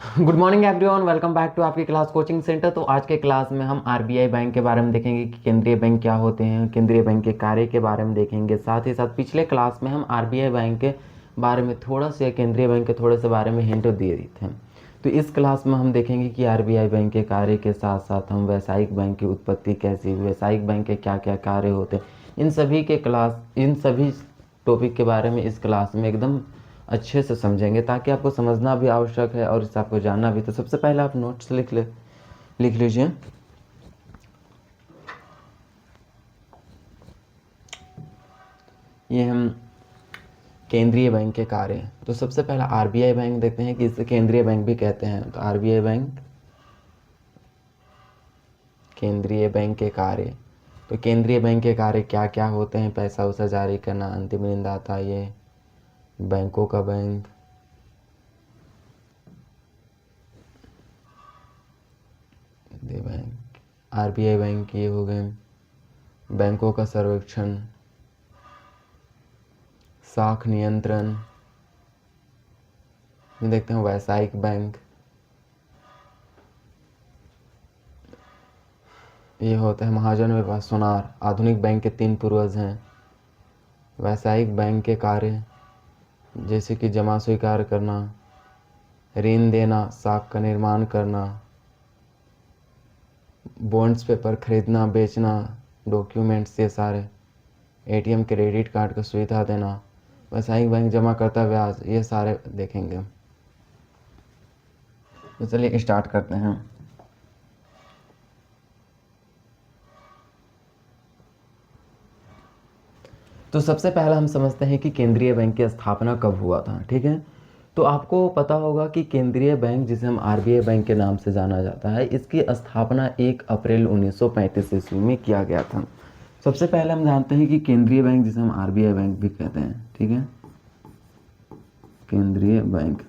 Good morning everyone, welcome back to आपकी class coaching centre. तो आज के क्लास में हम आरबीआई बैंक के बारे में देखेंगे कि केंद्रीय बैंक क्या होते हैं, केंद्रीय बैंक के कार्य के बारे में देखेंगे। साथ ही साथ पिछले क्लास में हम आरबीआई बैंक के बारे में थोड़ा सा, केंद्रीय बैंक के थोड़े से बारे में हिंट दिए थे। तो इस क्लास में हम देखेंगे कि आरबीआई बैंक के कार्य के साथ साथ हम व्यावसायिक बैंक की उत्पत्ति कैसी हुई, व्यावसायिक बैंक के क्या क्या कार्य होते हैं, इन सभी टॉपिक के बारे में इस क्लास में एकदम अच्छे से समझेंगे, ताकि आपको समझना भी आवश्यक है और इसे आपको जानना भी। तो सबसे पहले आप नोट्स लिख लीजिए। ये हम केंद्रीय बैंक के कार्य हैं। तो सबसे पहला आरबीआई बैंक देखते हैं कि इसे केंद्रीय बैंक भी कहते हैं। तो आरबीआई बैंक केंद्रीय बैंक के कार्य। तो केंद्रीय बैंक के कार्य क्या क्या होते हैं? पैसा उसा जारी करना, अंतिम ऋणदाता, ये बैंकों का बैंक, बैंक, आरबीआई बैंक ये हो गए, बैंकों का सर्वेक्षण, साख नियंत्रण, देखते हैं व्यावसायिक बैंक, ये होता है महाजन व्यवहार, सोनार, आधुनिक बैंक के 3 पूर्वज हैं। व्यावसायिक बैंक के कार्य जैसे कि जमा स्वीकार करना, ऋण देना, साख का निर्माण करना, बॉन्ड्स पेपर खरीदना बेचना, डॉक्यूमेंट्स, ये सारे, एटीएम क्रेडिट कार्ड का सुविधा देना, व्यावसायिक बैंक जमा करता ब्याज, ये सारे देखेंगे। तो चलिए स्टार्ट करते हैं। तो सबसे पहला हम समझते हैं कि केंद्रीय बैंक की स्थापना कब हुआ था। ठीक है, तो आपको पता होगा कि केंद्रीय बैंक, जिसे हम आरबीआई बैंक के नाम से जाना जाता है, इसकी स्थापना 1 अप्रैल 1935 ईस्वी में किया गया था। सबसे पहले हम जानते हैं कि केंद्रीय बैंक, जिसे हम आरबीआई बैंक भी कहते हैं, ठीक है, केंद्रीय बैंक,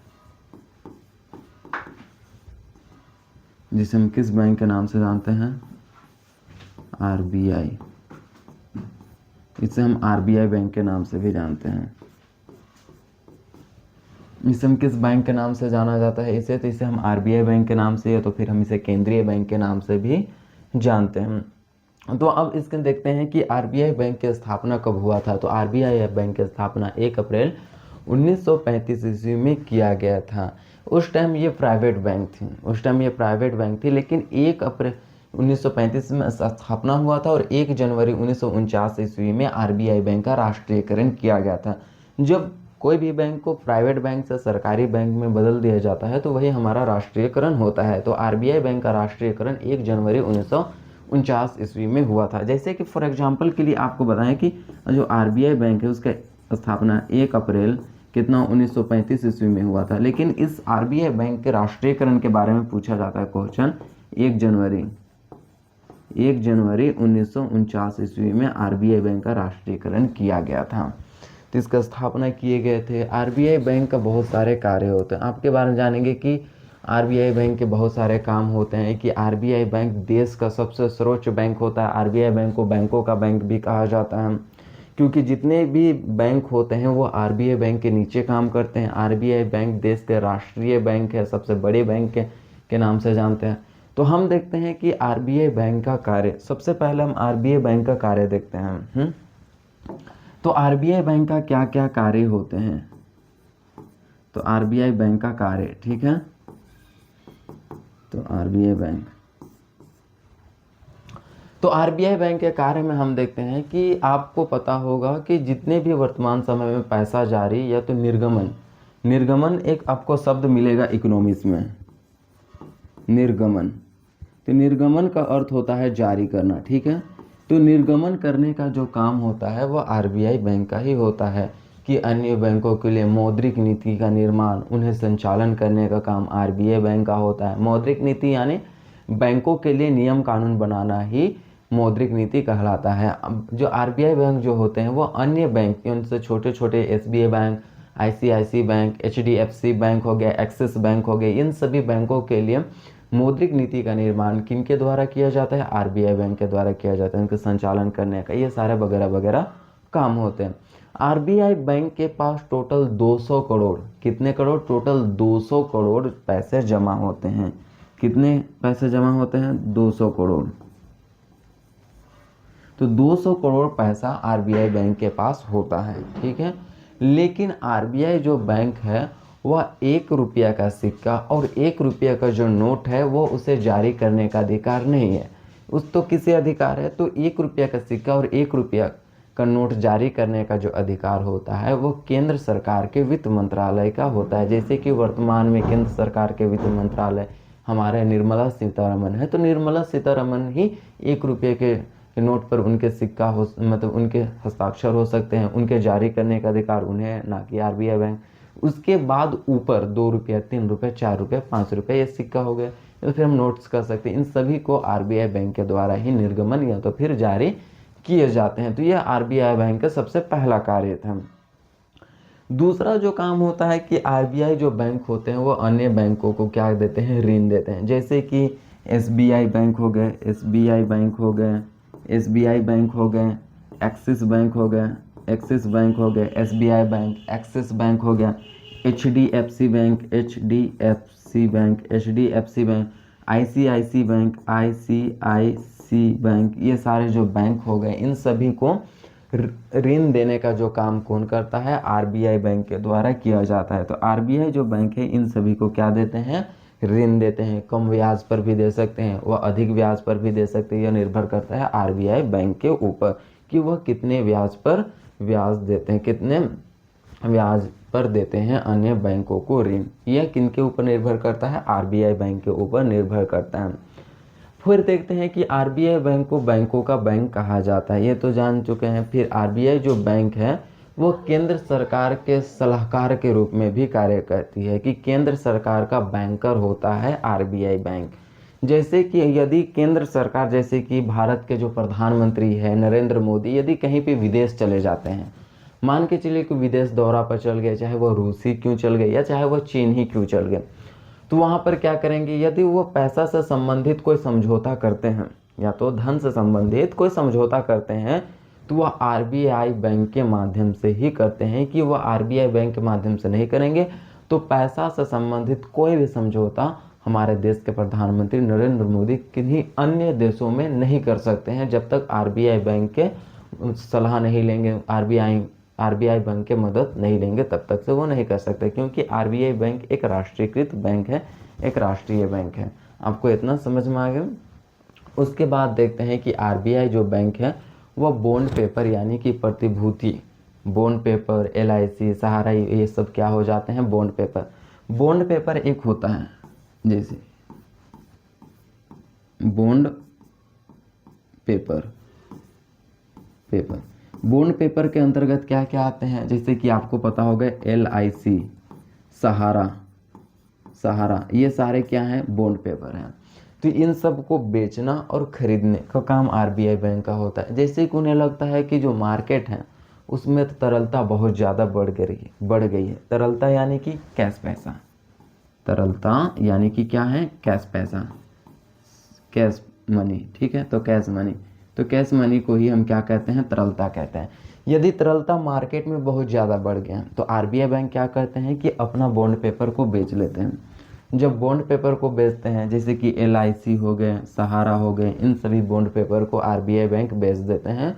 जिसे हम किस बैंक के नाम से जानते हैं? आरबीआई। इसे हम आरबीआई बैंक के नाम से भी जानते हैं। इसे हम किस बैंक के नाम से जाना जाता है? तो इसे हम आरबीआई बैंक के नाम से, या तो फिर हम इसे केंद्रीय बैंक के नाम से भी जानते हैं। तो अब इसके देखते हैं कि आरबीआई बैंक की स्थापना कब हुआ था। तो आरबीआई बैंक की स्थापना 1 अप्रैल 1935 ईस्वी में किया गया था। उस टाइम ये प्राइवेट बैंक थी, लेकिन 1 अप्रैल 1935 में स्थापना हुआ था और 1 जनवरी 1949 ईस्वी में आरबीआई बैंक का राष्ट्रीयकरण किया गया था। जब कोई भी बैंक को प्राइवेट बैंक से सरकारी बैंक में बदल दिया जाता है तो वही हमारा राष्ट्रीयकरण होता है। तो आरबीआई बैंक का राष्ट्रीयकरण 1 जनवरी 1949 ईस्वी में हुआ था। जैसे कि फॉर एग्जांपल के लिए आपको बताएं कि जो आरबीआई बैंक है उसका स्थापना 1 अप्रैल 1935 ईस्वी में हुआ था, लेकिन इस आरबीआई बैंक के राष्ट्रीयकरण के बारे में पूछा जाता है क्वेश्चन। 1 जनवरी 1949 ईस्वी में आरबीआई बैंक का राष्ट्रीयकरण किया गया था। तो इसका स्थापना किए गए थे। आरबीआई बैंक का बहुत सारे कार्य होते हैं। आपके बारे में जानेंगे कि आरबीआई बैंक के बहुत सारे काम होते हैं, कि आरबीआई बैंक देश का सबसे सर्वोच्च बैंक होता है। आरबीआई बैंक को बैंकों का बैंक भी कहा जाता है, क्योंकि जितने भी बैंक होते हैं वो आरबीआई बैंक के नीचे काम करते हैं। आरबीआई बैंक देश के राष्ट्रीय बैंक है, सबसे बड़े बैंक के नाम से जानते हैं। तो हम देखते हैं कि आरबीआई बैंक का कार्य, सबसे पहले हम आरबीआई बैंक का कार्य देखते हैं। तो आरबीआई बैंक का क्या क्या कार्य होते हैं? तो आरबीआई बैंक का कार्य, ठीक है, तो आरबीआई बैंक के कार्य में हम देखते हैं कि आपको पता होगा कि जितने भी वर्तमान समय में पैसा जारी या तो निर्गमन एक आपको शब्द मिलेगा इकोनॉमिक्स में, निर्गमन। तो निर्गमन का अर्थ होता है जारी करना, ठीक है। तो निर्गमन करने का जो काम होता है वो आरबीआई बैंक का ही होता है, कि अन्य बैंकों के लिए मौद्रिक नीति का निर्माण, उन्हें संचालन करने का काम आरबीआई बैंक का होता है। मौद्रिक नीति यानी बैंकों के लिए नियम कानून बनाना ही मौद्रिक नीति कहलाता है। अब जो आरबीआई बैंक जो होते हैं वो अन्य बैंक, उनसे छोटे छोटे SBI bank, ICICI bank, HDFC bank हो गया, एक्सिस बैंक हो गए, इन सभी बैंकों के लिए मौद्रिक नीति का निर्माण किनके द्वारा किया जाता है? आरबीआई बैंक के द्वारा किया जाता है। उनके संचालन करने का ये सारे वगैरह वगैरह काम होते हैं। आरबीआई बैंक के पास टोटल 200 करोड़, कितने करोड़? टोटल 200 करोड़ पैसे जमा होते हैं। कितने पैसे जमा होते हैं? 200 करोड़। तो 200 करोड़ पैसा आरबीआई बैंक के पास होता है, ठीक है। लेकिन आरबीआई जो बैंक है वह 1 रुपया का सिक्का और 1 रुपया का जो नोट है वो उसे जारी करने का अधिकार नहीं है। उस तो किसी अधिकार है, तो 1 रुपया का सिक्का और 1 रुपया का नोट जारी करने का जो अधिकार होता है वो केंद्र सरकार के वित्त मंत्रालय का होता है। जैसे कि वर्तमान में केंद्र सरकार के वित्त मंत्रालय हमारे निर्मला सीतारमन है, तो निर्मला सीतारमन ही 1 रुपये के नोट पर उनके सिक्का हो, मतलब उनके हस्ताक्षर हो सकते हैं, उनके जारी करने का अधिकार उन्हें है, ना कि आरबीआई बैंक। उसके बाद ऊपर 2 रुपया, 3 रुपये, 4 रुपये, 5 रुपये ये सिक्का हो गया, तो फिर हम नोट्स कर सकते हैं। इन सभी को आरबीआई बैंक के द्वारा ही निर्गमन या तो फिर जारी किए जाते हैं। तो यह आरबीआई बैंक का सबसे पहला कार्य था। दूसरा जो काम होता है कि आरबीआई जो बैंक होते हैं वो अन्य बैंकों को क्या देते हैं? ऋण देते हैं। जैसे कि एसबीआई बैंक हो गए, एसबीआई बैंक हो गए, एसबीआई बैंक हो गए, एक्सिस बैंक हो गए, एक्सिस बैंक हो गए, एसबीआई बैंक, एक्सिस बैंक हो गया, HDFC bank, HDFC bank, HDFC bank, ICICI bank, ICICI bank, ये सारे जो बैंक हो गए इन सभी को ऋण देने का जो काम कौन करता है? आरबीआई बैंक के द्वारा किया जाता है। तो आरबीआई जो बैंक है इन सभी को क्या देते हैं? ऋण देते हैं। कम ब्याज पर भी दे सकते हैं, वह अधिक ब्याज पर भी दे सकते हैं। यह निर्भर करता है आरबीआई बैंक के ऊपर कि वह कितने ब्याज पर ब्याज देते हैं, कितने ब्याज पर देते हैं अन्य बैंकों को ऋण। यह किनके ऊपर निर्भर करता है? आरबीआई बैंक के ऊपर निर्भर करता है। फिर देखते हैं कि आरबीआई बैंक को बैंकों का बैंक कहा जाता है, ये तो जान चुके हैं। फिर आरबीआई जो बैंक है वो केंद्र सरकार के सलाहकार के रूप में भी कार्य करती है, कि केंद्र सरकार का बैंकर होता है आरबीआई बैंक। जैसे कि यदि केंद्र सरकार, जैसे कि भारत के जो प्रधानमंत्री है नरेंद्र मोदी, यदि कहीं पे विदेश चले जाते हैं, मान के चलिए कि विदेश दौरा पर चल गए, चाहे वो रूस ही क्यों चल गए या चाहे वो चीन ही क्यों चल गए, तो वहाँ पर क्या करेंगे? यदि वो पैसा से संबंधित कोई समझौता करते हैं या तो धन से संबंधित कोई समझौता करते हैं, तो वह आरबीआई बैंक के माध्यम से ही करते हैं। कि वह आरबीआई बैंक के माध्यम से नहीं करेंगे तो पैसा से संबंधित कोई भी समझौता हमारे देश के प्रधानमंत्री नरेंद्र मोदी किन्हीं अन्य देशों में नहीं कर सकते हैं, जब तक आरबीआई बैंक के सलाह नहीं लेंगे, आरबीआई बैंक के मदद नहीं लेंगे, तब तक से वो नहीं कर सकते। क्योंकि आरबीआई बैंक एक राष्ट्रीयकृत बैंक है, एक राष्ट्रीय बैंक है। आपको इतना समझ में आ गया। उसके बाद देखते हैं कि आरबीआई जो बैंक है वह बॉन्ड पेपर यानी कि प्रतिभूति, बॉन्ड पेपर, एलआईसी, सहारा, ये सब क्या हो जाते हैं? Bond paper. बॉन्ड पेपर एक होता है, जैसे बॉन्ड पेपर, बॉन्ड पेपर के अंतर्गत क्या क्या आते हैं? जैसे कि आपको पता होगा एलआईसी, सहारा, ये सारे क्या हैं? बॉन्ड पेपर हैं। तो इन सब को बेचना और खरीदने का काम आरबीआई बैंक का होता है। जैसे कि उन्हें लगता है कि जो मार्केट है उसमें तो तरलता बहुत ज़्यादा बढ़ गई है। तरलता यानी कि कैश पैसा, तरलता यानी कि क्या है? कैश पैसा, कैश मनी, ठीक है। तो कैश मनी को ही हम क्या कहते हैं? तरलता कहते हैं। यदि तरलता मार्केट में बहुत ज़्यादा बढ़ गया तो आरबीआई बैंक क्या करते हैं कि अपना बॉन्ड पेपर को बेच लेते हैं। जब बॉन्ड पेपर को बेचते हैं, जैसे कि एलआईसी हो गए, सहारा हो गए, इन सभी बॉन्ड पेपर को आरबीआई बैंक बेच देते हैं,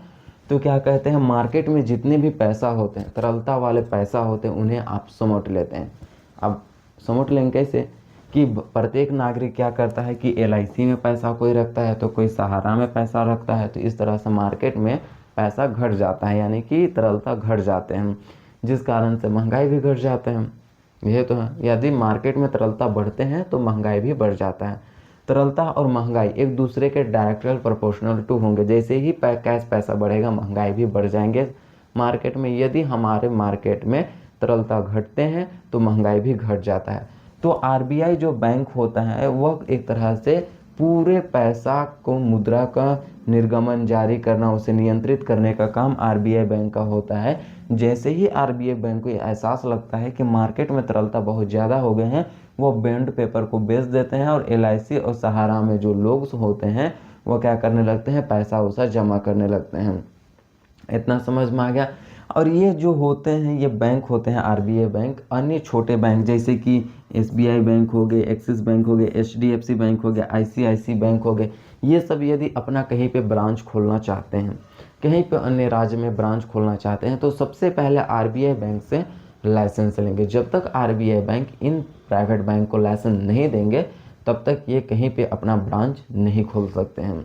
तो क्या कहते हैं? मार्केट में जितने भी पैसा होते हैं, तरलता वाले पैसा होते हैं, उन्हें आप समेट लेते हैं। अब समेट लेंगे कैसे? कि प्रत्येक नागरिक क्या करता है कि एलआईसी में पैसा कोई रखता है तो कोई सहारा में पैसा रखता है, तो इस तरह से मार्केट में पैसा घट जाता है, यानी कि तरलता घट जाते हैं, जिस कारण से महंगाई भी घट जाते हैं। यह तो है, यदि मार्केट में तरलता बढ़ते हैं तो महंगाई भी बढ़ जाता है। तरलता और महंगाई एक दूसरे के डायरेक्टली प्रोपोर्शनल टू होंगे। जैसे ही कैश पैसा बढ़ेगा महंगाई भी बढ़ जाएंगे मार्केट में। यदि हमारे मार्केट में तरलता घटते हैं तो महंगाई भी घट जाता है। तो आरबीआई जो बैंक होता है वह एक तरह से पूरे पैसा को, मुद्रा का निर्गमन, जारी करना, उसे नियंत्रित करने का काम आरबीआई बैंक का होता है। जैसे ही आरबीआई बैंक को एहसास लगता है कि मार्केट में तरलता बहुत ज़्यादा हो गए हैं, वो बॉन्ड पेपर को बेच देते हैं और एलआईसी और सहारा में जो लोग होते हैं वो क्या करने लगते हैं? पैसा उसा जमा करने लगते हैं। इतना समझ में आ गया। और ये जो होते हैं ये बैंक होते हैं आरबीआई बैंक, अन्य छोटे बैंक जैसे कि एसबीआई बैंक हो गए, एक्सिस बैंक हो गए, एचडीएफसी बैंक हो गया, आईसीआईसी बैंक हो गए, ये सब यदि अपना कहीं पे ब्रांच खोलना चाहते हैं, कहीं पे अन्य राज्य में ब्रांच खोलना चाहते हैं, तो सबसे पहले आरबीआई बैंक से लाइसेंस लेंगे। जब तक RBI bank in private bank को लाइसेंस नहीं देंगे तब तक ये कहीं पे अपना ब्रांच नहीं खोल सकते हैं।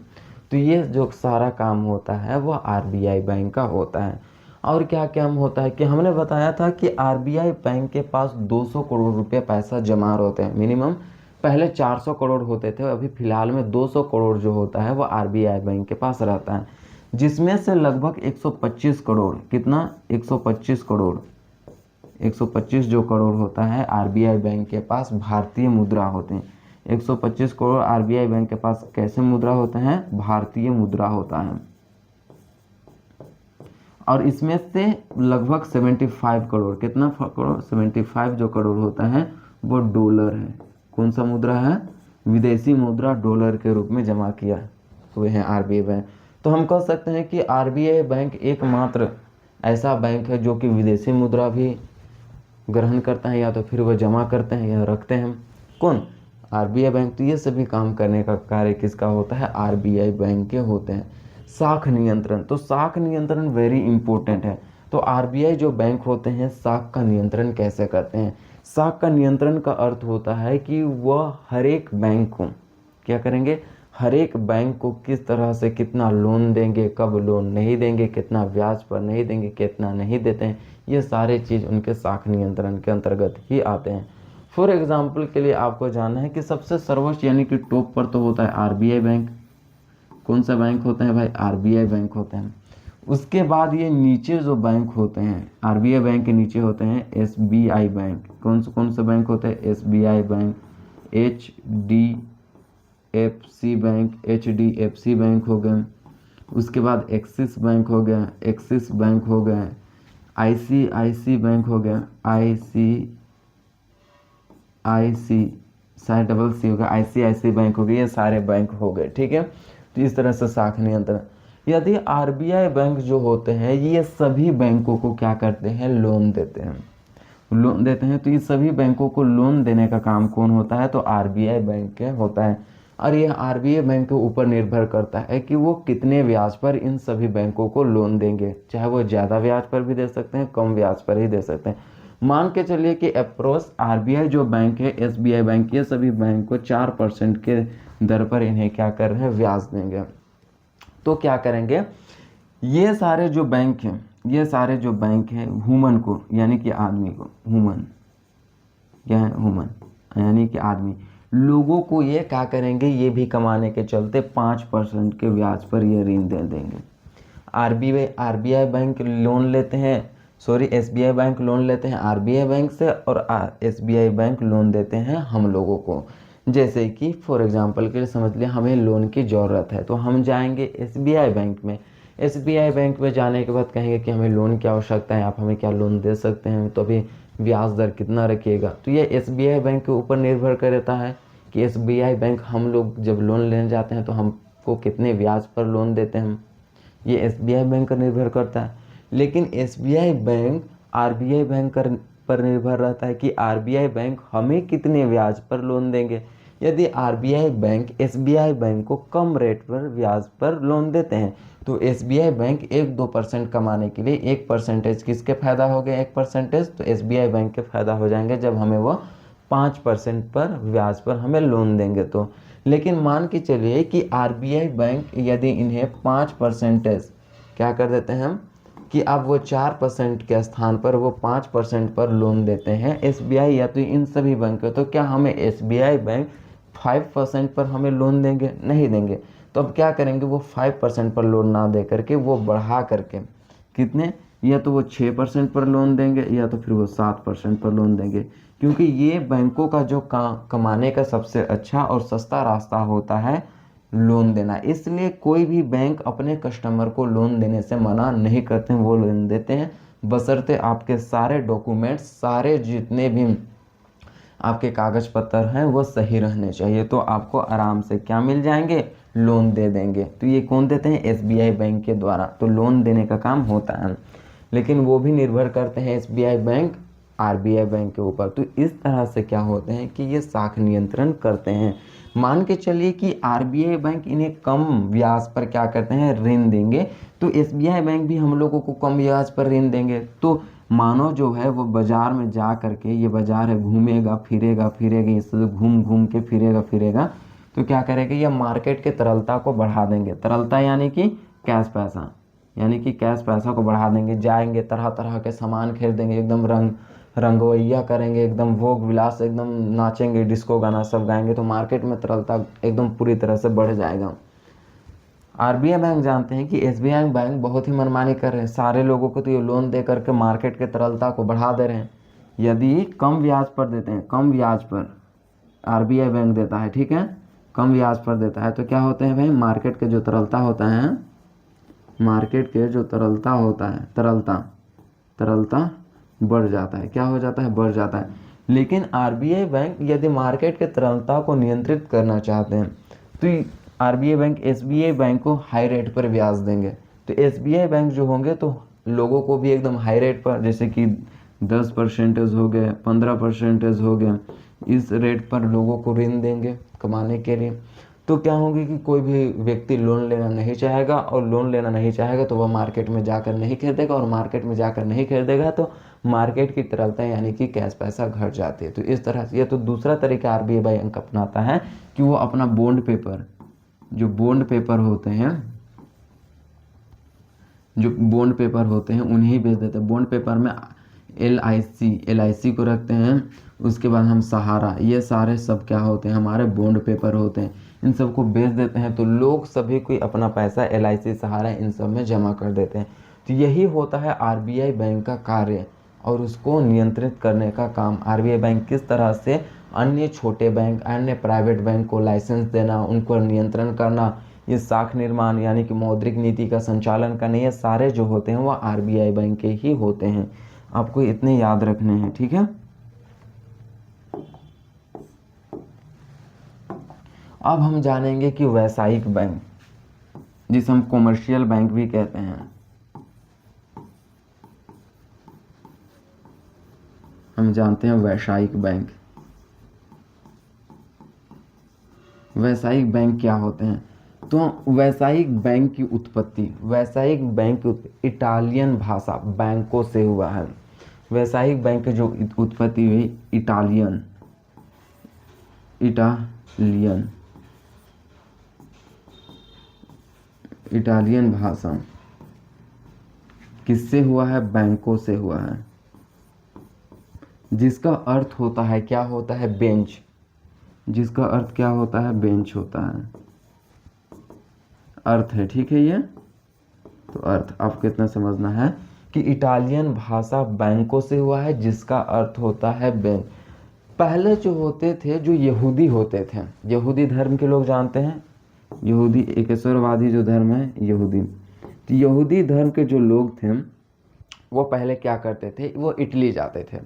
तो ये जो सारा काम होता है वो आरबीआई बैंक का होता है। और क्या काम होता है कि हमने बताया था कि आरबीआई बैंक के पास 200 करोड़ रुपए पैसा जमा होते हैं मिनिमम। पहले 400 करोड़ होते थे, अभी फिलहाल में 200 करोड़ जो होता है वो आरबीआई बैंक के पास रहता है, जिसमें से लगभग 125 करोड़, कितना, 125 करोड़, 125 जो करोड़ होता है आरबीआई बैंक के पास भारतीय मुद्रा होते हैं। 125 करोड़ आरबीआई बैंक के पास कैसे मुद्रा होते हैं, भारतीय मुद्रा होता है। और इसमें से लगभग 75 करोड़, कितना करोड़, 75 जो करोड़ होता है वो डॉलर है। कौन सा मुद्रा है, विदेशी मुद्रा डॉलर के रूप में जमा किया हुए हैं आरबीआई बैंक। तो हम कह सकते हैं कि आरबीआई बैंक एकमात्र ऐसा बैंक है जो कि विदेशी मुद्रा भी ग्रहण करता है, या तो फिर वह जमा करते हैं या रखते हैं। कौन, आरबीआई बैंक। तो ये सभी काम करने का कार्य किसका होता है, आरबीआई बैंक के होते हैं। शाख नियंत्रण, तो शाख नियंत्रण वेरी इंपॉर्टेंट है। तो आरबीआई जो बैंक होते हैं शाख का नियंत्रण कैसे करते हैं। शाख का नियंत्रण का अर्थ होता है कि वह हर एक बैंक को क्या करेंगे, हर एक बैंक को किस तरह से कितना लोन देंगे, कब लोन नहीं देंगे, कितना ब्याज पर नहीं देंगे, कितना नहीं देते हैं, ये सारे चीज़ उनके शाख नियंत्रण के अंतर्गत ही आते हैं। फॉर एग्जाम्पल के लिए आपको जानना है कि सबसे सर्वोच्च यानी कि टॉप पर तो होता है आरबीआई बैंक। कौन सा बैंक होता है भाई, आरबीआई बैंक होते हैं। उसके बाद ये नीचे जो बैंक होते हैं आरबीआई बैंक के नीचे होते हैं एसबीआई बैंक। कौन से बैंक होते हैं, SBI bank, HDFC bank, HDFC bank हो गए। उसके बाद एक्सिस बैंक हो गया, एक्सिस बैंक हो गया, आईसीआईसी बैंक हो गया, आईसी शायद डबल सी होगा, आईसीआईसी बैंक हो गया, ये सारे बैंक हो गए। ठीक है, तो इस तरह से शाख नियंत्रण। यदि आरबीआई बैंक जो होते हैं ये सभी बैंकों को क्या करते हैं, लोन देते हैं, लोन देते हैं। तो ये सभी बैंकों को लोन देने का काम कौन होता है, तो आरबीआई बैंक के होता है। और ये आरबीआई बैंक के ऊपर निर्भर करता है कि वो कितने ब्याज पर इन सभी बैंकों को लोन देंगे, चाहे वो ज़्यादा ब्याज पर भी दे सकते हैं, कम ब्याज पर ही दे सकते हैं। मान के चलिए कि अप्रोच आरबीआई जो बैंक है, एसबीआई बैंक, ये सभी बैंक को 4% के दर पर इन्हें क्या कर रहे हैं, ब्याज देंगे। तो क्या करेंगे, ये सारे जो बैंक हैं, ये सारे जो बैंक हैं ह्यूमन को यानी कि आदमी को, ह्यूमन क्या है, ह्यूमन यानी कि आदमी, लोगों को ये क्या करेंगे, ये भी कमाने के चलते 5% के ब्याज पर ये ऋण दे देंगे। आरबीआई बैंक लोन लेते हैं, सॉरी एसबीआई बैंक लोन लेते हैं आरबीआई बैंक से, और एसबीआई बैंक लोन देते हैं हम लोगों को। जैसे कि फॉर एग्जांपल के लिए समझ लिया हमें लोन की ज़रूरत है, तो हम जाएंगे एसबीआई बैंक में। एसबीआई बैंक में जाने के बाद कहेंगे कि हमें लोन की आवश्यकता है, आप हमें क्या लोन दे सकते हैं, तो अभी ब्याज दर कितना रखिएगा। तो ये एसबीआई बैंक के ऊपर निर्भर करता है कि एसबीआई बैंक हम लोग जब लोन लेने जाते हैं तो हमको कितने ब्याज पर लोन देते हैं, ये एसबीआई बैंक पर निर्भर करता है। लेकिन एसबीआई बैंक आरबीआई बैंक पर निर्भर रहता है कि आरबीआई बैंक हमें कितने ब्याज पर लोन देंगे। यदि आरबीआई बैंक एसबीआई बैंक को कम रेट पर ब्याज पर लोन देते हैं तो एसबीआई बैंक 1-2% कमाने के लिए 1% किसके फायदा हो गया, 1%, तो एसबीआई बैंक के फायदा हो जाएंगे जब हमें वो 5% पर ब्याज पर हमें लोन देंगे तो। लेकिन मान के चलिए कि आरबीआई बैंक यदि इन्हें 5% क्या कर देते हैं हम, कि अब वो 4% के स्थान पर वो 5% पर लोन देते हैं एसबीआई या तो इन सभी बैंक, तो क्या हमें एसबीआई बैंक 5% पर हमें लोन देंगे, नहीं देंगे। तो अब क्या करेंगे, वो 5% पर लोन ना दे करके वो बढ़ा करके कितने, या तो वो 6% पर लोन देंगे या तो फिर वो 7% पर लोन देंगे। क्योंकि ये बैंकों का जो कमाने का सबसे अच्छा और सस्ता रास्ता होता है लोन देना, इसलिए कोई भी बैंक अपने कस्टमर को लोन देने से मना नहीं करते हैं, वो लोन देते हैं, बशर्ते आपके सारे डॉक्यूमेंट्स, सारे जितने भी आपके कागज पत्र हैं वो सही रहने चाहिए, तो आपको आराम से क्या मिल जाएंगे, लोन दे देंगे। तो ये कौन देते हैं, एसबीआई बैंक के द्वारा, तो लोन देने का काम होता है। लेकिन वो भी निर्भर करते हैं एसबीआई बैंक आरबीआई बैंक के ऊपर। तो इस तरह से क्या होते हैं कि ये साख नियंत्रण करते हैं। मान के चलिए कि आरबीआई बैंक इन्हें कम ब्याज पर क्या करते हैं, ऋण देंगे, तो एसबीआई बैंक भी हम लोगों को कम ब्याज पर ऋण देंगे। तो मानो जो है वो बाजार में जा करके, ये बाजार है, घूमेगा फिरेगा फिरेगा, इससे घूम घूम के फिरेगा फिरेगा, तो क्या करेगा, ये मार्केट के तरलता को बढ़ा देंगे। तरलता यानी कि कैश पैसा, यानी कि कैश पैसा को बढ़ा देंगे। जाएंगे तरह तरह के सामान खरीदेंगे, एकदम रंगवैया करेंगे, एकदम भोग विलास, एकदम नाचेंगे, डिस्को गाना सब गाएंगे, तो मार्केट में तरलता एकदम पूरी तरह से बढ़ जाएगा। आरबीआई बैंक जानते हैं कि एसबीआई बैंक बहुत ही मनमानी कर रहे हैं, सारे लोगों को तो ये लोन दे करके मार्केट के तरलता को बढ़ा दे रहे हैं। यदि कम ब्याज पर देते हैं, कम ब्याज पर आरबीआई बैंक देता है, ठीक है, कम ब्याज पर देता है, तो क्या होते हैं भाई, मार्केट के जो तरलता होता है, मार्केट के जो तरलता होता है, तरलता बढ़ जाता है। क्या हो जाता है, बढ़ जाता है। लेकिन आरबीआई बैंक यदि मार्केट के तरलता को नियंत्रित करना चाहते हैं, तो आरबीआई बैंक एसबीआई बैंक को हाई रेट पर ब्याज देंगे। तो एसबीआई बैंक जो होंगे तो लोगों को भी एकदम हाई रेट पर, जैसे कि 10% हो गए, 15% हो गए, इस रेट पर लोगों को ऋण देंगे कमाने के लिए। तो क्या होगी कि कोई भी व्यक्ति लोन लेना नहीं चाहेगा, और लोन लेना नहीं चाहेगा तो वह मार्केट में जाकर नहीं खरीदेगा, और मार्केट में जाकर नहीं खरीदेगा तो मार्केट की तरलता यानी कि कैश पैसा घट जाती है। तो इस तरह से, यह तो दूसरा तरीका आरबीआई बैंक अपनाता है कि वो अपना बॉन्ड पेपर, जो बॉन्ड पेपर होते हैं, जो बॉन्ड पेपर होते हैं उन्हें ही बेच देते हैं। बॉन्ड पेपर में एलआईसी को रखते हैं, उसके बाद हम सहारा, ये सारे सब क्या होते हैं, हमारे बॉन्ड पेपर होते हैं, इन सब को बेच देते हैं। तो लोग सभी कोई अपना पैसा एलआईसी, सहारा, इन सब में जमा कर देते हैं। तो यही होता है आरबीआई बैंक का कार्य, और उसको नियंत्रित करने का काम। आरबीआई बैंक किस तरह से अन्य छोटे बैंक, अन्य प्राइवेट बैंक को लाइसेंस देना, उनको नियंत्रण करना, ये साख निर्माण यानी कि मौद्रिक नीति का संचालन करने, ये सारे जो होते हैं वो आरबीआई बैंक के ही होते हैं। आपको इतने याद रखने हैं, ठीक है। अब हम जानेंगे कि व्यावसायिक बैंक, जिसे हम कॉमर्शियल बैंक भी कहते हैं, हम जानते हैं व्यावसायिक बैंक। व्यावसायिक बैंक क्या होते हैं, तो व्यावसायिक बैंक की उत्पत्ति, व्यावसायिक बैंक की इटालियन भाषा बैंकों से हुआ है। व्यावसायिक बैंक की जो उत्पत्ति हुई इटालियन भाषा किससे हुआ है, बैंकों से हुआ है, जिसका अर्थ होता है, क्या होता है, बेंच, जिसका अर्थ क्या होता है, बेंच होता है, अर्थ है, ठीक है। ये तो अर्थ आपको इतना समझना है कि इटालियन भाषा बैंकों से हुआ है, जिसका अर्थ होता है बेंच। पहले जो होते थे, जो यहूदी होते थे, यहूदी धर्म के लोग जानते हैं, यहूदी एकेश्वरवादी जो धर्म है यहूदी, तो यहूदी धर्म के जो लोग थे वो पहले क्या करते थे, वो इटली जाते थे।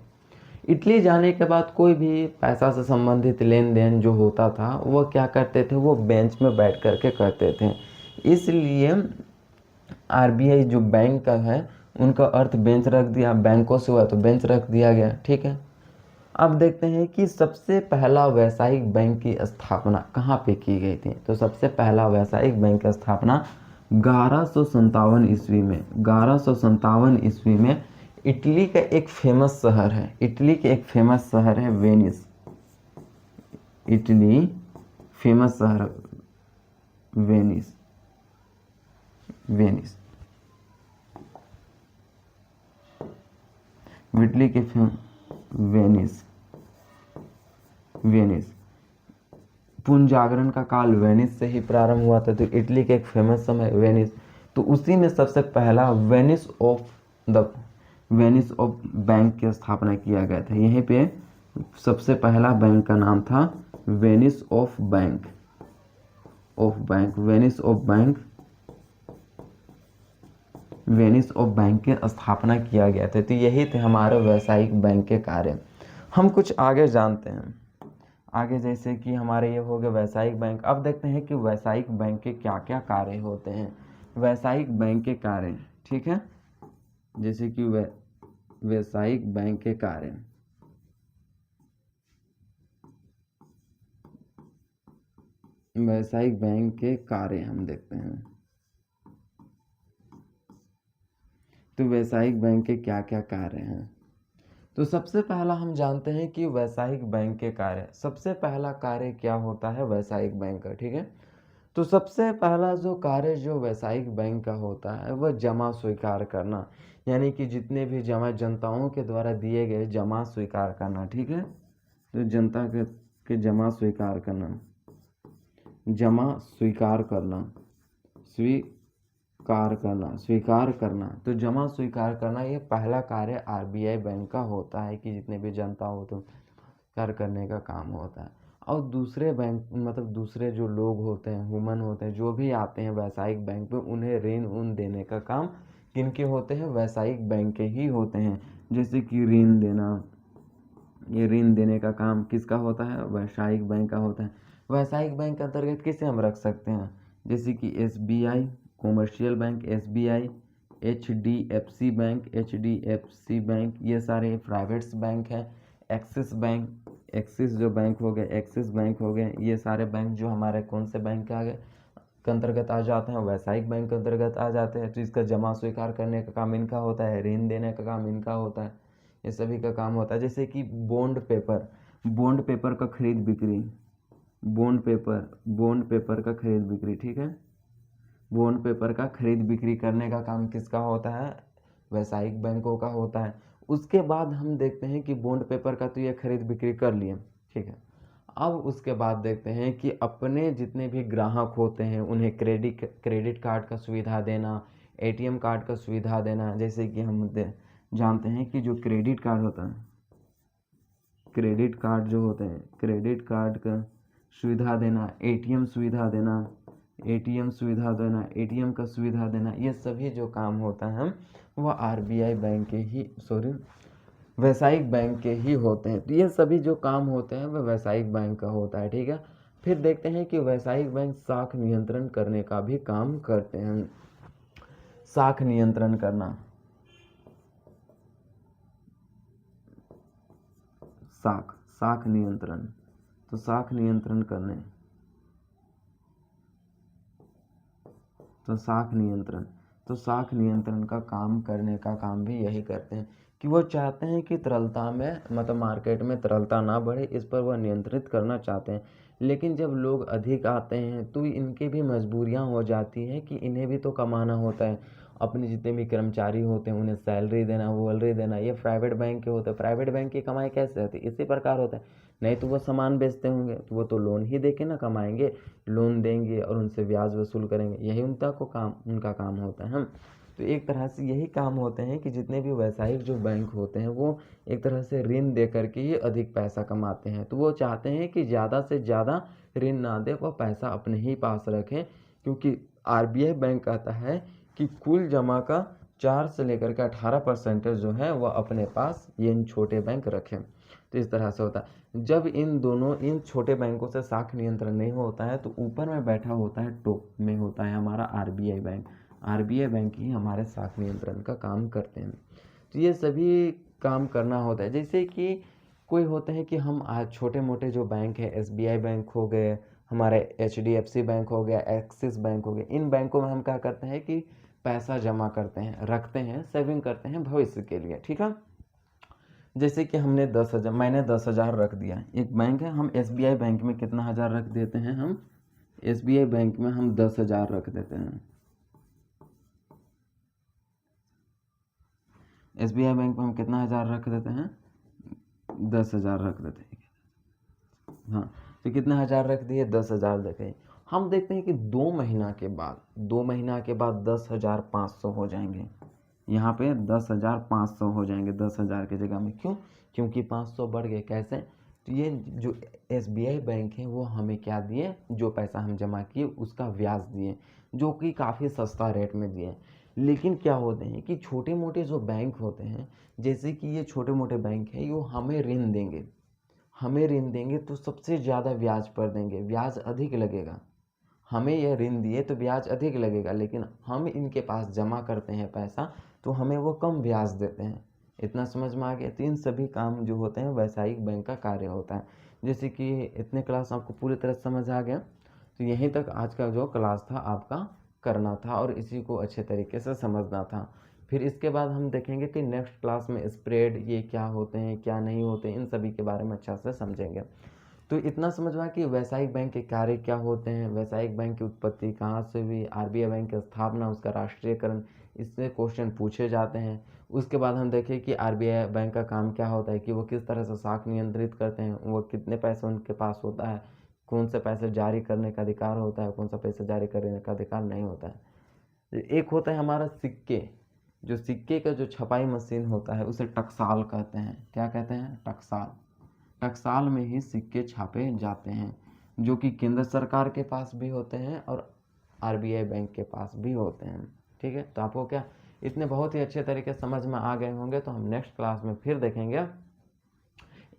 इटली जाने के बाद कोई भी पैसा से संबंधित लेन देन जो होता था वो क्या करते थे, वो बेंच में बैठ करके करते थे। इसलिए आरबीआई जो बैंक का है उनका अर्थ बेंच रख दिया, बैंकों से हुआ तो बेंच रख दिया गया, ठीक है। अब देखते हैं कि सबसे पहला व्यावसायिक बैंक की स्थापना कहाँ पे की गई थी। तो सबसे पहला व्यावसायिक बैंक की स्थापना 1157 ईस्वी में, 1157 ईस्वी में इटली का एक फेमस शहर है, इटली के एक फेमस शहर है वेनिस, इटली फेमस शहर वेनिस, वेनिस, इटली के वेनिस, वेनिस, पुनर्जागरण का काल वेनिस से ही प्रारंभ हुआ था। तो इटली के एक फेमस समय वेनिस, तो उसी में सबसे पहला वेनिस ऑफ बैंक की स्थापना किया गया था। यहीं पे सबसे पहला बैंक का नाम था Venice of bank, Venice of bank, Venice of bank की स्थापना किया गया था। तो यही थे हमारे व्यावसायिक बैंक के कार्य। हम कुछ आगे जानते हैं, आगे जैसे कि हमारे ये हो गए व्यावसायिक बैंक। अब देखते हैं कि व्यावसायिक बैंक के क्या क्या कार्य होते हैं, व्यावसायिक बैंक के कार्य, ठीक है। जैसे कि व्यावसायिक बैंक के कार्य, व्यावसायिक बैंक के कार्य हम देखते हैं। तो व्यावसायिक बैंक के क्या क्या कार्य हैं? तो सबसे पहला हम जानते हैं कि व्यावसायिक बैंक के कार्य, सबसे पहला कार्य क्या होता है व्यावसायिक बैंक का, ठीक है। तो सबसे पहला जो कार्य जो व्यावसायिक बैंक का होता है वह जमा स्वीकार करना, यानी कि जितने भी जमा जनताओं के द्वारा दिए गए जमा स्वीकार करना, ठीक है। तो जनता के जमा स्वीकार करना, जमा स्वीकार करना, स्वीकार करना। तो जमा स्वीकार करना ये पहला कार्य आरबीआई बैंक का होता है कि जितने भी जनता हो तो स्वीकार करने का काम होता है। और दूसरे बैंक मतलब दूसरे जो लोग होते हैं, ह्यूमन होते हैं, जो भी आते हैं व्यावसायिक बैंक में, उन्हें ऋण देने का काम किनके होते हैं? व्यावसायिक बैंक के ही होते हैं। जैसे कि ऋण देना, ये ऋण देने का काम किसका होता है? व्यावसायिक बैंक का होता है। व्यावसायिक बैंक के अंतर्गत किसे हम रख सकते हैं? जैसे कि SBI commercial bank, SBI, HDFC bank, HDFC bank, ये सारे प्राइवेट्स बैंक हैं। एक्सिस बैंक, एक्सिस जो बैंक हो गए, एक्सिस बैंक हो गए, ये सारे बैंक जो हमारे कौन से बैंक के आगे के अंतर्गत आ जाते हैं? व्यावसायिक बैंक के अंतर्गत आ जाते हैं। तो इसका जमा स्वीकार करने का काम इनका होता है, ऋण देने का काम इनका होता है, ये सभी का काम होता है। जैसे कि बॉन्ड पेपर, बॉन्ड पेपर का खरीद बिक्री, बॉन्ड पेपर का खरीद बिक्री, ठीक है। बॉन्ड पेपर का खरीद बिक्री करने का काम किसका होता है? व्यावसायिक बैंकों का होता है। उसके बाद हम देखते हैं कि बॉन्ड पेपर का तो ये खरीद बिक्री कर लिए, ठीक है। अब उसके बाद देखते हैं कि अपने जितने भी ग्राहक होते हैं उन्हें क्रेडिट कार्ड का सुविधा देना, एटीएम कार्ड का सुविधा देना। जैसे कि हम जानते हैं कि जो क्रेडिट कार्ड होता है, क्रेडिट कार्ड जो होते हैं, क्रेडिट कार्ड का सुविधा देना, एटीएम सुविधा देना, एटीएम सुविधा देना, एटीएम का सुविधा देना, ये सभी जो काम होता है वह आरबीआई बैंक के ही व्यावसायिक बैंक के ही होते हैं। तो ये सभी जो काम होते हैं वह व्यावसायिक बैंक का होता है, ठीक है। फिर देखते हैं कि व्यावसायिक बैंक साख नियंत्रण करने का भी काम करते हैं। साख नियंत्रण करना, साख नियंत्रण, तो साख नियंत्रण करने, तो साख नियंत्रण का काम करने का काम भी यही करते हैं कि वो चाहते हैं कि तरलता में मतलब मार्केट में तरलता ना बढ़े, इस पर वह नियंत्रित करना चाहते हैं। लेकिन जब लोग अधिक आते हैं तो इनकी भी मजबूरियां हो जाती हैं कि इन्हें भी तो कमाना होता है, अपने जितने भी कर्मचारी होते हैं उन्हें सैलरी देना, वैलरी देना। ये प्राइवेट बैंक के होते हैं। प्राइवेट बैंक की कमाई कैसे होती है? इसी प्रकार होता है। नहीं तो वो सामान बेचते होंगे तो वो तो लोन ही दे के ना कमाएंगे, लोन देंगे और उनसे ब्याज वसूल करेंगे, यही उनका काम होता है। तो एक तरह से यही काम होते हैं कि जितने भी व्यावसायिक जो बैंक होते हैं वो एक तरह से ऋण दे करके ही अधिक पैसा कमाते हैं। तो वो चाहते हैं कि ज़्यादा से ज़्यादा ऋण ना दे, वह पैसा अपने ही पास रखें, क्योंकि आरबीआई बैंक कहता है कि कुल जमा का 4 से लेकर के 18% जो है वह अपने पास ये इन छोटे बैंक रखें। तो इस तरह से होता है। जब इन छोटे बैंकों से साख नियंत्रण नहीं होता है तो ऊपर में बैठा होता है, टॉप में होता है हमारा आरबीआई बैंक। आरबीआई बैंक ही हमारे साख नियंत्रण का काम करते हैं। तो ये सभी काम करना होता है। जैसे कि कोई होते हैं कि हम आज छोटे मोटे जो बैंक है, एसबीआई बैंक हो गए, हमारे एचडीएफसी बैंक हो गया, एक्सिस बैंक हो गया, इन बैंकों में हम क्या करते हैं कि पैसा जमा करते हैं, रखते हैं, सेविंग करते हैं भविष्य के लिए, ठीक है। जैसे कि मैंने 10,000 रख दिया। एक बैंक है, हम एसबीआई बैंक में कितना हज़ार रख देते हैं? हम एसबीआई बैंक में हम 10,000 रख देते हैं। एसबीआई बैंक में हम कितना हज़ार रख देते हैं? 10,000 रख देते हैं। हाँ, तो कितना हज़ार रख दिए? 10,000 देखें। हम देखते हैं कि 2 महीना के बाद 10,500 हो जाएंगे। यहाँ पे 10,500 हो जाएंगे 10,000 की जगह में। क्यों? क्योंकि 500 बढ़ गए। कैसे? तो ये जो एसबीआई बैंक है वो हमें क्या दिए? जो पैसा हम जमा किए उसका ब्याज दिए, जो कि काफ़ी सस्ता रेट में दिए। लेकिन क्या होते हैं कि छोटे मोटे जो बैंक होते हैं, जैसे कि ये छोटे मोटे बैंक है, वो हमें ऋण देंगे तो सबसे ज़्यादा ब्याज पर देंगे, ब्याज अधिक लगेगा। हमें यह ऋण दिए तो ब्याज अधिक लगेगा, लेकिन हम इनके पास जमा करते हैं पैसा तो हमें वो कम ब्याज देते हैं। इतना समझ में आ गया। तो इन सभी काम जो होते हैं वैसायिक बैंक का कार्य होता है। जैसे कि इतने क्लास आपको पूरी तरह समझ आ गया। तो यहीं तक आज का जो क्लास था आपका करना था और इसी को अच्छे तरीके से समझना था। फिर इसके बाद हम देखेंगे कि नेक्स्ट क्लास में स्प्रेड ये क्या होते हैं, क्या नहीं होते, इन सभी के बारे में अच्छा से समझेंगे। तो इतना समझ में आया कि वैसायिक बैंक के कार्य क्या होते हैं, वैसायिक बैंक की उत्पत्ति कहाँ से हुई, आरबीआई बैंक की स्थापना, उसका राष्ट्रीयकरण, इससे क्वेश्चन पूछे जाते हैं। उसके बाद हम देखें कि आरबीआई बैंक का काम क्या होता है, कि वो किस तरह से साख नियंत्रित करते हैं, वो कितने पैसे उनके पास होता है, कौन से पैसे जारी करने का अधिकार होता है, कौन सा पैसे जारी करने का अधिकार नहीं होता है। एक होता है हमारा सिक्के, जो सिक्के का जो छपाई मशीन होता है उसे टकसाल कहते हैं। क्या कहते हैं? टकसाल। टकसाल में ही सिक्के छापे जाते हैं, जो कि केंद्र सरकार के पास भी होते हैं और आरबीआई बैंक के पास भी होते हैं। ठीक है, तो आपको क्या इतने बहुत ही अच्छे तरीके से समझ में आ गए होंगे। तो हम नेक्स्ट क्लास में फिर देखेंगे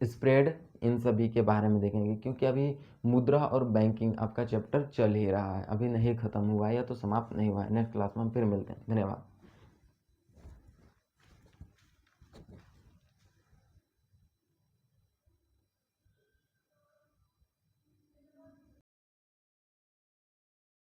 स्प्रेड, इन सभी के बारे में देखेंगे, क्योंकि अभी मुद्रा और बैंकिंग आपका चैप्टर चल ही रहा है, अभी नहीं खत्म हुआ है या तो समाप्त नहीं हुआ है। नेक्स्ट क्लास में हम फिर मिलते हैं। धन्यवाद।